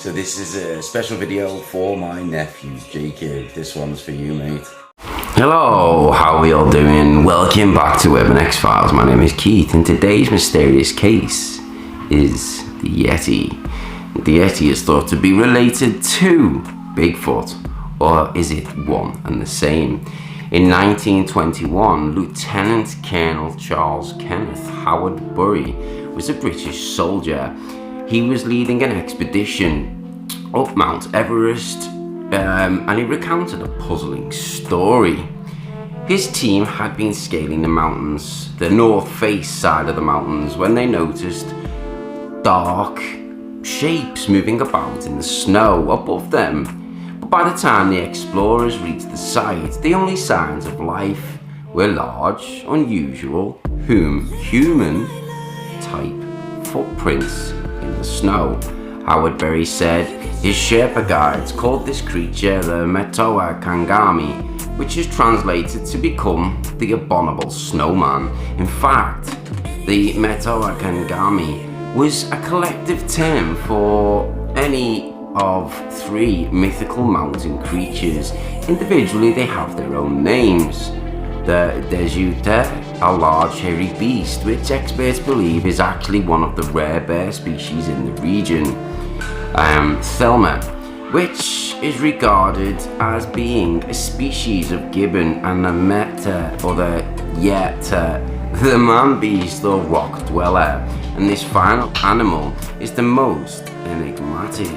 So this is a special video for my nephew, Jacob. This one's for you, mate. Hello, how are we all doing? Welcome back to Urban X-Files. My name is Keith, and today's mysterious case is the Yeti. The Yeti is thought to be related to Bigfoot, or is it one and the same? In 1921, Lieutenant Colonel Charles Kenneth Howard Bury was a British soldier. He was leading an expedition up Mount Everest, and he recounted a puzzling story. His team had been scaling the mountains, the north face side of the mountains, when they noticed dark shapes moving about in the snow above them. But by the time the explorers reached the site, the only signs of life were large, unusual, human type footprints in the snow. Howard Bury said his Sherpa guides called this creature the Meh-Teh Kangami, which is translated to become the Abominable Snowman. In fact, the Meh-Teh Kangami was a collective term for any of three mythical mountain creatures. Individually, they have their own names. The Meh-Teh, a large hairy beast, which experts believe is actually one of the rare bear species in the region. Thelma, which is regarded as being a species of gibbon, and the Meh-Teh, or the Yeti, the man-beast or rock dweller. And this final animal is the most enigmatic.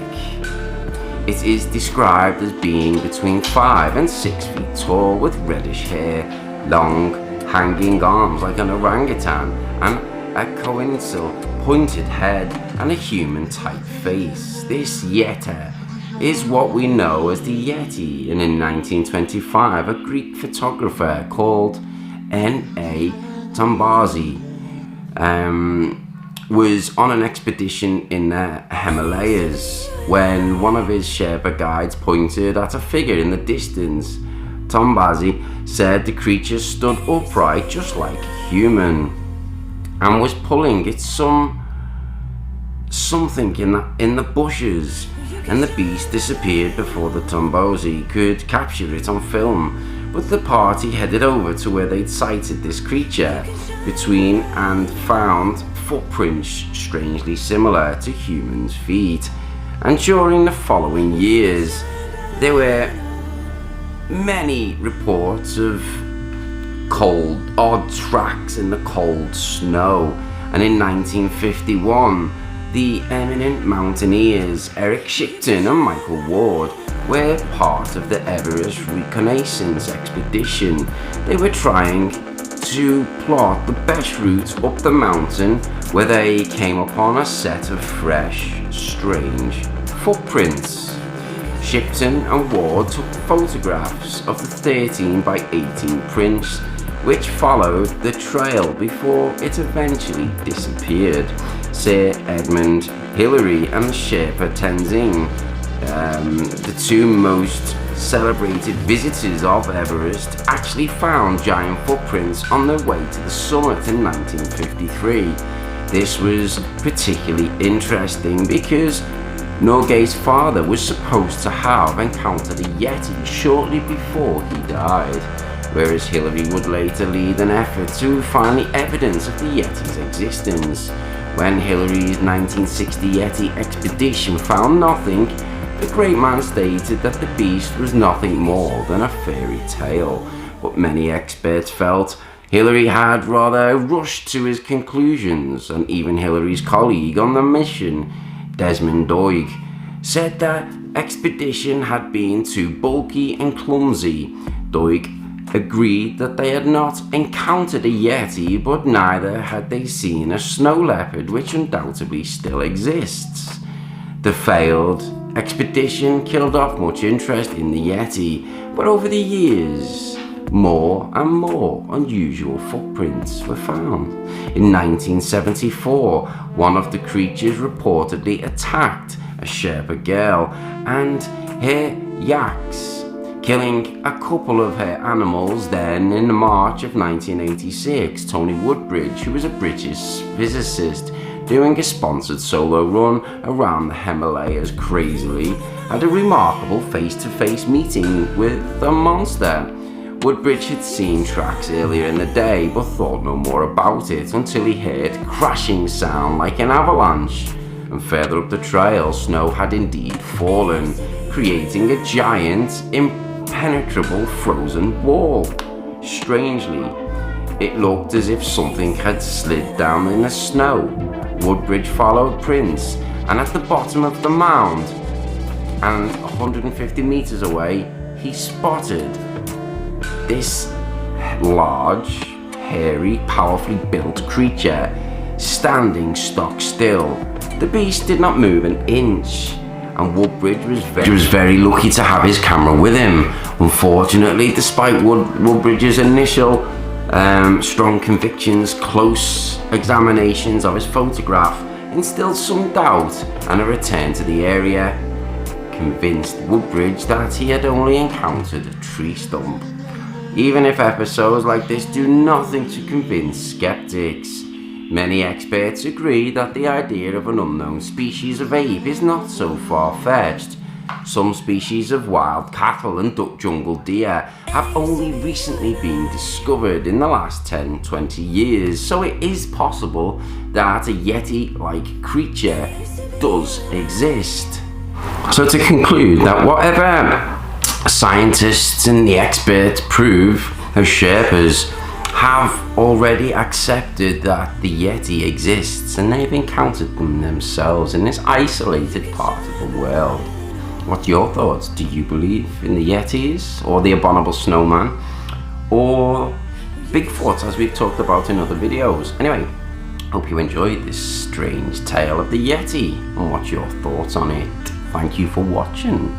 It is described as being between 5 and 6 feet tall, with reddish hair, long hanging arms like an orangutan, and a coincidental pointed head and a human-type face. This Yeti is what we know as the Yeti, and in 1925 a Greek photographer called N.A. Tambazi was on an expedition in the Himalayas when one of his Sherpa guides pointed at a figure in the distance. Tambazi said the creature stood upright just like a human and was pulling at something in the bushes, and the beast disappeared before the Tambazi could capture it on film. But the party headed over to where they'd sighted this creature between and found footprints strangely similar to humans' feet. And during the following years, there were many reports of odd tracks in the cold snow. And in 1951, the eminent mountaineers Eric Shipton and Michael Ward were part of the Everest reconnaissance expedition. They were trying to plot the best route up the mountain, where they came upon a set of fresh, strange footprints. Shipton and Ward took photographs of the 13 by 18 prints, which followed the trail before it eventually disappeared. Sir Edmund Hillary and Sherpa Tenzing, the two most celebrated visitors of Everest, actually found giant footprints on their way to the summit in 1953. This was particularly interesting because Norgay's father was supposed to have encountered a Yeti shortly before he died, whereas Hillary would later lead an effort to find the evidence of the Yeti's existence. When Hillary's 1960 Yeti expedition found nothing, the great man stated that the beast was nothing more than a fairy tale. But many experts felt Hillary had rather rushed to his conclusions, and even Hillary's colleague on the mission, Desmond Doig, said that expedition had been too bulky and clumsy. Doig agreed that they had not encountered a Yeti, but neither had they seen a snow leopard, which undoubtedly still exists. The failed expedition killed off much interest in the Yeti, but over the years, more and more unusual footprints were found. In 1974, one of the creatures reportedly attacked a Sherpa girl and her yaks, killing a couple of her animals. Then, in March of 1986, Tony Woodbridge, who was a British physicist, doing a sponsored solo run around the Himalayas crazily, had a remarkable face-to-face meeting with the monster. Woodbridge had seen tracks earlier in the day but thought no more about it until he heard crashing sound like an avalanche, and further up the trail snow had indeed fallen, creating a giant, impenetrable frozen wall. Strangely, it looked as if something had slid down in the snow. Woodbridge followed Prince, and at the bottom of the mound, and 150 meters away, he spotted this large, hairy, powerfully built creature standing stock still. The beast did not move an inch, and Woodbridge was very lucky to have his camera with him. Unfortunately, despite Woodbridge's initial strong convictions, close examinations of his photograph instilled some doubt, and a return to the area convinced Woodbridge that he had only encountered a tree stump. Even if episodes like this do nothing to convince skeptics, many experts agree that the idea of an unknown species of ape is not so far-fetched. Some species of wild cattle and jungle deer have only recently been discovered in the last 10-20 years, so it is possible that a Yeti-like creature does exist. So to conclude, that whatever scientists and the experts prove, those Sherpas have already accepted that the Yeti exists, and they've encountered them themselves in this isolated part of the world. What's your thoughts? Do you believe in the Yetis, or the Abominable Snowman, or Bigfoot, as we've talked about in other videos? Anyway, hope you enjoyed this strange tale of the Yeti, and what's your thoughts on it? Thank you for watching.